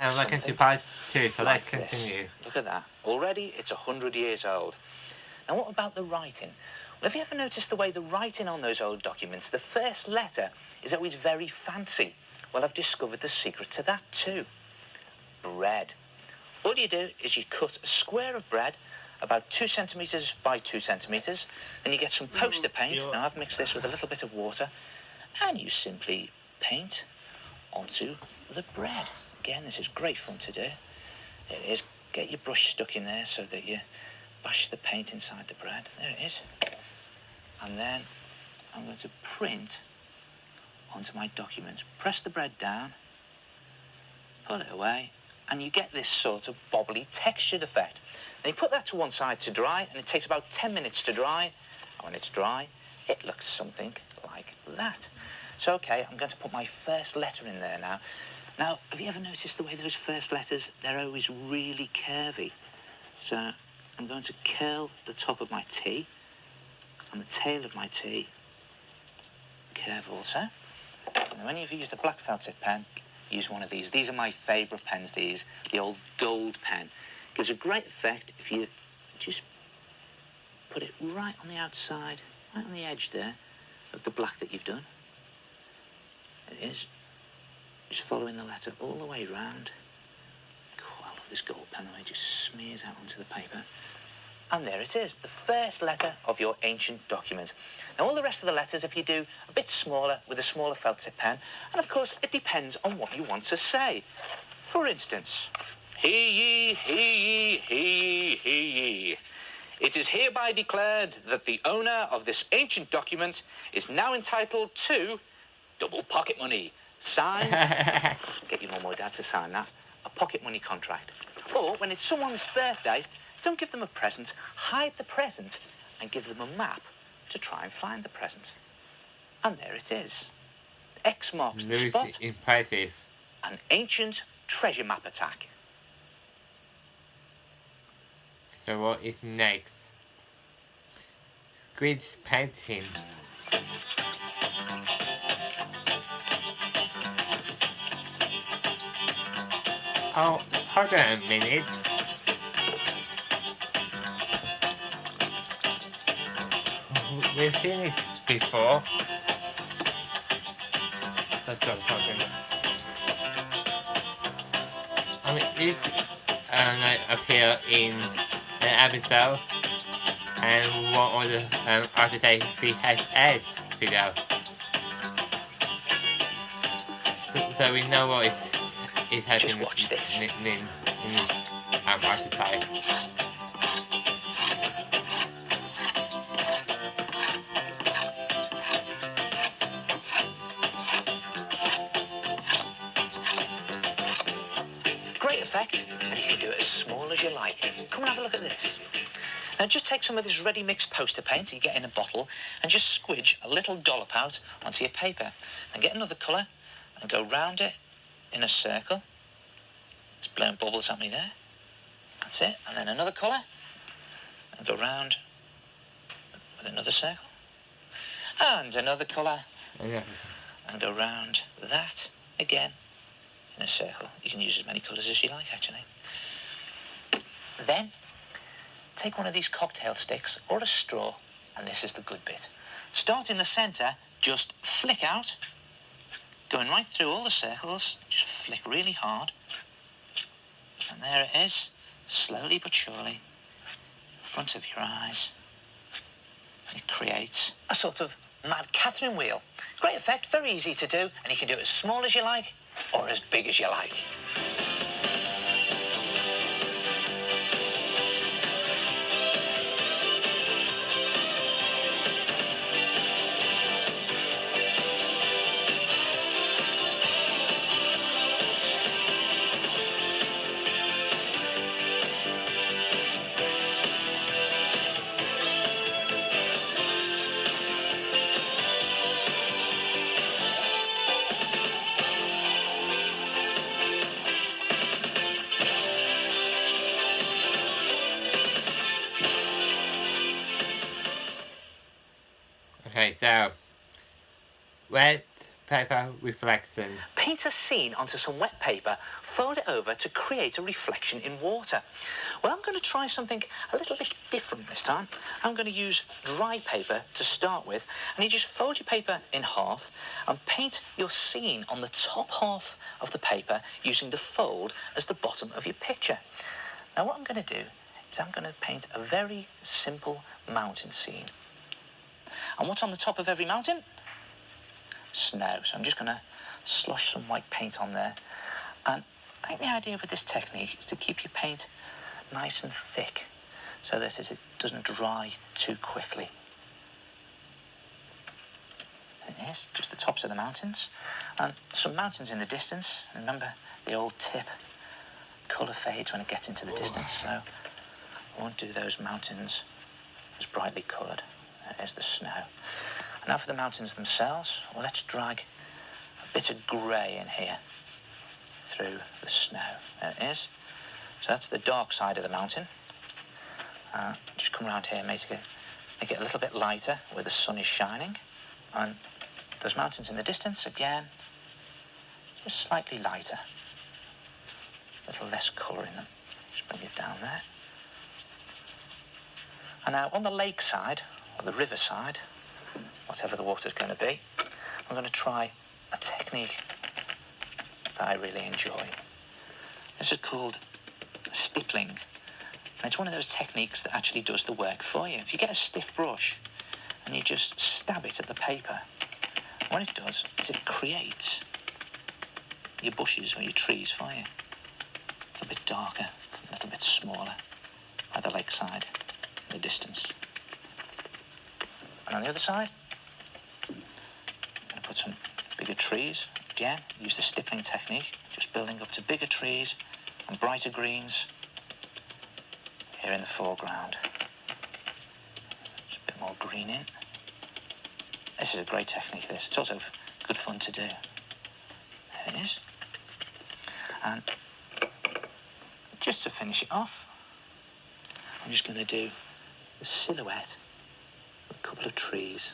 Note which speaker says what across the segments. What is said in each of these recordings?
Speaker 1: And we're going to part 2, so let's
Speaker 2: like
Speaker 1: continue.
Speaker 2: This. Look at that. Already it's 100 years old. Now what about the writing? Well, have you ever noticed the way the writing on those old documents, the first letter is always very fancy? Well, I've discovered the secret to that too. Bread. All you do is you cut a square of bread about 2 centimetres by 2 centimetres, and you get some poster paint. Now I've mixed this with a little bit of water, and you simply paint onto the bread. Again, this is great fun to do. It is. Get your brush stuck in there so that you bash the paint inside the bread. There it is. And then I'm going to print onto my document. Press the bread down, pull it away, and you get this sort of bobbly textured effect. Then you put that to one side to dry, and it takes about 10 minutes to dry. And when it's dry, it looks something like that. So, okay, I'm going to put my first letter in there now. Now, have you ever noticed the way those first letters, they're always really curvy? So I'm going to curl the top of my T and the tail of my T, curve also. And when you've used a black felt tip pen, use one of these. These are my favourite pens, these, the old gold pen. Gives a great effect if you just put it right on the outside, right on the edge there of the black that you've done. It is. Just following the letter all the way round. Oh, I love this gold pen, the way it just smears out onto the paper. And there it is, the first letter of your ancient document. Now, all the rest of the letters, if you do a bit smaller with a smaller felt tip pen, and of course, it depends on what you want to say. For instance, hear ye, hear ye, hear ye, hear ye. It is hereby declared that the owner of this ancient document is now entitled to double pocket money. Signed, get your mum or dad to sign that, a pocket money contract. Or when it's someone's birthday, don't give them a present, hide the present and give them a map to try and find the present. And there it is. X marks the spot.
Speaker 1: Impressive.
Speaker 2: An ancient treasure map attack.
Speaker 1: So what is next? Squid's painting. Oh, hold on a minute. We've seen it before. Let's stop talking. I mean, this like appear in an episode and one of the out-of-date VHS video. So we know what is happening.
Speaker 2: Just watch this.
Speaker 1: In this out-of-date.
Speaker 2: Great effect, and you can do it as small as you like. Come and have a look at this. Now just take some of this ready mixed poster paint you get in a bottle and just squidge a little dollop out onto your paper. And get another colour and go round it in a circle. It's blowing bubbles at me there. That's it. And then another colour and go round with another circle. And another colour and go round that again in a circle. You can use as many colours as you like, actually. Then take one of these cocktail sticks or a straw, and this is the good bit. Start in the centre, just flick out, going right through all the circles, just flick really hard. And there it is, slowly but surely, in front of your eyes. And it creates a sort of Mad Catherine wheel. Great effect, very easy to do, and you can do it as small as you like or as big as you like.
Speaker 1: Okay, so red paper reflection.
Speaker 2: Paint a scene onto some wet paper, fold it over to create a reflection in water. Well, I'm going to try something a little bit different this time. I'm going to use dry paper to start with, and you just fold your paper in half and paint your scene on the top half of the paper using the fold as the bottom of your picture. Now what I'm going to do is I'm going to paint a very simple mountain scene. And what's on the top of every mountain? Snow. So I'm just going to slosh some white paint on there. And I think the idea with this technique is to keep your paint nice and thick so that it doesn't dry too quickly. There it is, just the tops of the mountains. And some mountains in the distance. Remember the old tip, colour fades when it gets into the distance, so I won't do those mountains as brightly coloured. There's the snow. Now for the mountains themselves, well, let's drag a bit of grey in here through the snow. There it is. So that's the dark side of the mountain. Just come around here, make it a little bit lighter where the sun is shining. And those mountains in the distance, again, just slightly lighter. A little less colour in them. Just bring it down there. And now on the lake side, or the river side, whatever the water's going to be, I'm going to try a technique that I really enjoy. This is called stippling. And it's one of those techniques that actually does the work for you. If you get a stiff brush and you just stab it at the paper, what it does is it creates your bushes or your trees for you. It's a bit darker, a little bit smaller, by the lakeside in the distance. And on the other side, I'm going to put some bigger trees. Again, use the stippling technique, just building up to bigger trees and brighter greens here in the foreground. Just a bit more green in. This is a great technique, this. It's also good fun to do. There it is. And just to finish it off, I'm just going to do the silhouette of a couple of trees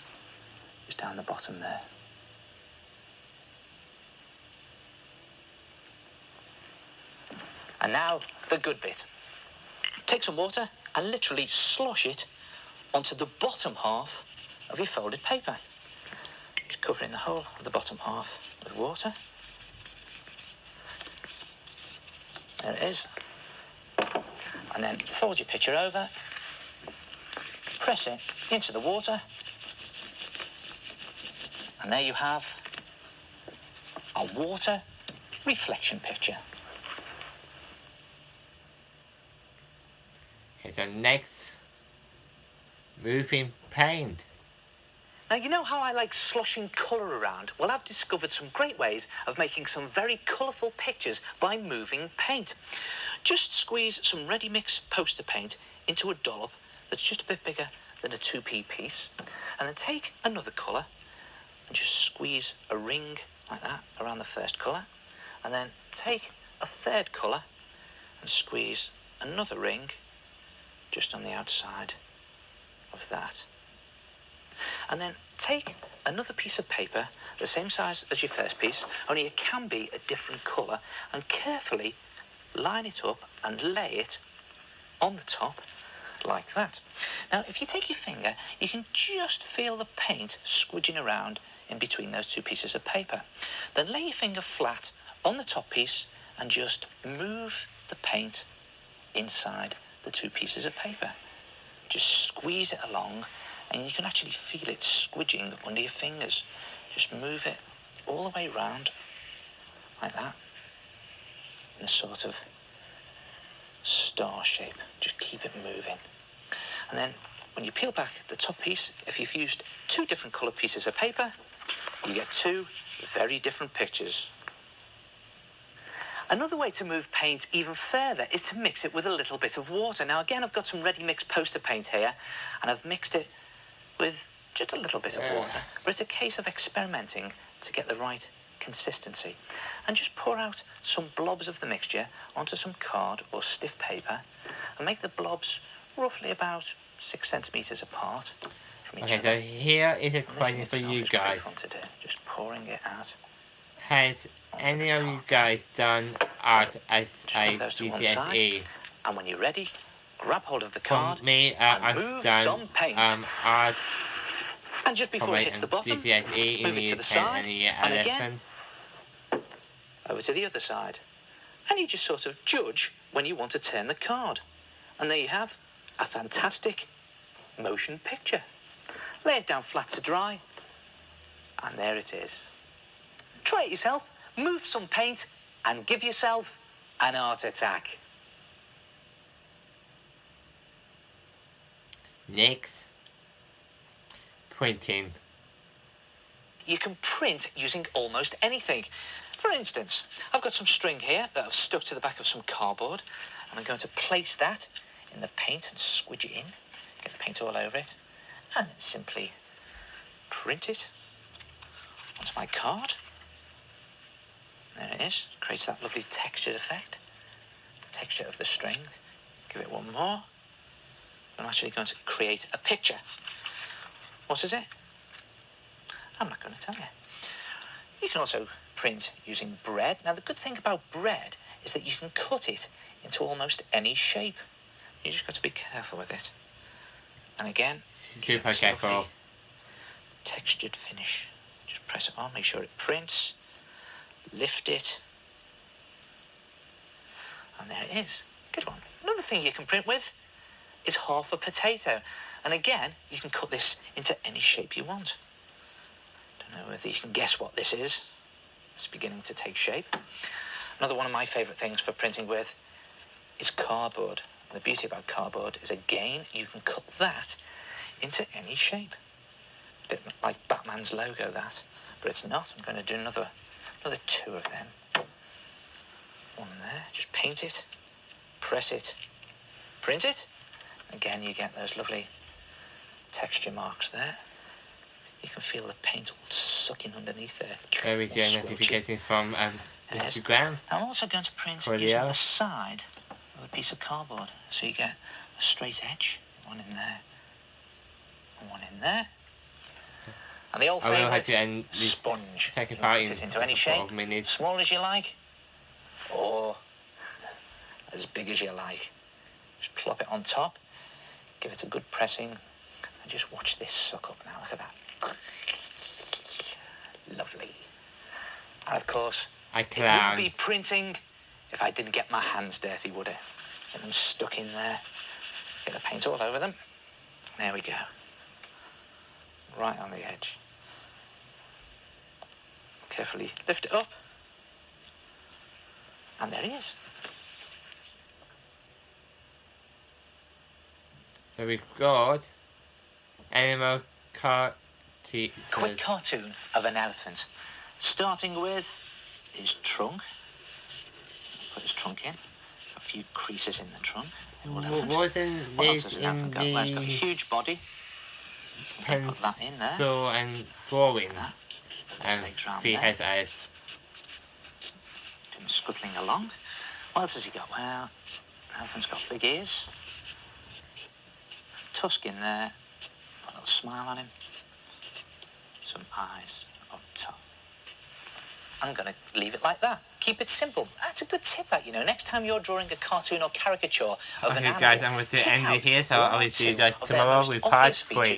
Speaker 2: just down the bottom there. And now the good bit. Take some water and literally slosh it onto the bottom half of your folded paper. Just covering the whole of the bottom half with water. There it is. And then fold your picture over, press it into the water, and there you have a water reflection picture.
Speaker 1: Okay, so next, moving paint.
Speaker 2: Now, you know how I like sloshing colour around? Well, I've discovered some great ways of making some very colourful pictures by moving paint. Just squeeze some ready-mix poster paint into a dollop that's just a bit bigger than a 2p piece, and then take another colour and just squeeze a ring like that around the first colour, and then take a third colour and squeeze another ring just on the outside of that. And then take another piece of paper, the same size as your first piece, only it can be a different colour, and carefully line it up and lay it on the top like that. Now, if you take your finger, you can just feel the paint squidging around in between those two pieces of paper. Then lay your finger flat on the top piece and just move the paint inside the two pieces of paper. Just squeeze it along, and you can actually feel it squidging under your fingers. Just move it all the way round like that in a sort of star shape. Just keep it moving. And then when you peel back the top piece, if you've used two different coloured pieces of paper, you get two very different pictures. Another way to move paint even further is to mix it with a little bit of water. Now, again, I've got some ready-mixed poster paint here, and I've mixed it with just a little bit of water. But it's a case of experimenting to get the right consistency. And just pour out some blobs of the mixture onto some card or stiff paper, and make the blobs roughly about 6 centimetres apart from each
Speaker 1: Okay,
Speaker 2: other.
Speaker 1: so here is a
Speaker 2: And this in
Speaker 1: question for
Speaker 2: itself
Speaker 1: you
Speaker 2: is pretty
Speaker 1: guys.
Speaker 2: fun to do. Just pouring it out.
Speaker 1: Has any of you guys done art as
Speaker 2: Just
Speaker 1: a
Speaker 2: move those to one
Speaker 1: GCSE?
Speaker 2: And when you're ready, grab hold of the
Speaker 1: For
Speaker 2: card
Speaker 1: me,
Speaker 2: and
Speaker 1: I've
Speaker 2: move
Speaker 1: done
Speaker 2: some paint.
Speaker 1: art
Speaker 2: And just
Speaker 1: for
Speaker 2: before
Speaker 1: my
Speaker 2: it hits the bottom,
Speaker 1: GCSE in
Speaker 2: move it to
Speaker 1: year
Speaker 2: the
Speaker 1: 10
Speaker 2: side,
Speaker 1: and year
Speaker 2: and
Speaker 1: 11.
Speaker 2: again, over to the other side. And you just sort of judge when you want to turn the card. And there you have a fantastic motion picture. Lay it down flat to dry, and there it is. Try it yourself, move some paint, and give yourself an art attack.
Speaker 1: Next, printing.
Speaker 2: You can print using almost anything. For instance, I've got some string here that I've stuck to the back of some cardboard, and I'm going to place that in the paint and squidge it in, get the paint all over it, and then simply print it onto my card. There it is. Creates that lovely textured effect. The texture of the string. Give it one more. I'm actually going to create a picture. What is it? I'm not going to tell you. You can also print using bread. Now, the good thing about bread is that you can cut it into almost any shape. You just got to be careful with it. And again,
Speaker 1: Super careful.
Speaker 2: Textured finish. Just press it on, make sure it prints. Lift it. And there it is. Good one. Another thing you can print with is half a potato. And again, you can cut this into any shape you want. Don't know whether you can guess what this is. It's beginning to take shape. Another one of my favourite things for printing with is cardboard. And the beauty about cardboard is, again, you can cut that into any shape. A bit like Batman's logo, that. But it's not. I'm going to do another two of them. One there. Just paint it. Press it. Print it. Again, you get those lovely texture marks there. You can feel the paint all sucking underneath there.
Speaker 1: There we go, notification from Instagram.
Speaker 2: I'm also going to print using the side of a piece of cardboard. So you get a straight edge, one in there, and one in there. And the old favourite, sponge.
Speaker 1: Second
Speaker 2: You
Speaker 1: part
Speaker 2: can put it into any shape, small as you like, or as big as you like. Just plop it on top, give it a good pressing, and just watch this suck up now. Look at that. Lovely. And of course, it wouldn't be printing if I didn't get my hands dirty, would it? Get them stuck in there, get the paint all over them. There we go. Right on the edge. Carefully lift it up. And there he is.
Speaker 1: So we've got animal
Speaker 2: Quick cartoon of an elephant. Starting with his trunk. Put his trunk in. A few creases in the trunk.
Speaker 1: Wasn't
Speaker 2: what else
Speaker 1: this
Speaker 2: has an
Speaker 1: in
Speaker 2: elephant got? Well, it's got a
Speaker 1: the
Speaker 2: huge body. Put that in there.
Speaker 1: pencil and drawing and VHS?
Speaker 2: Doing scuttling along. What else has he got? Well, the elephant's got big ears. Tusk in there. A little smile on him. Some eyes up top. I'm going to leave it like that. Keep it simple. That's a good tip, that, you know. Next time you're drawing a cartoon or caricature of an animal,
Speaker 1: guys, I'm going to end it here, so I'll see you guys tomorrow with part 3.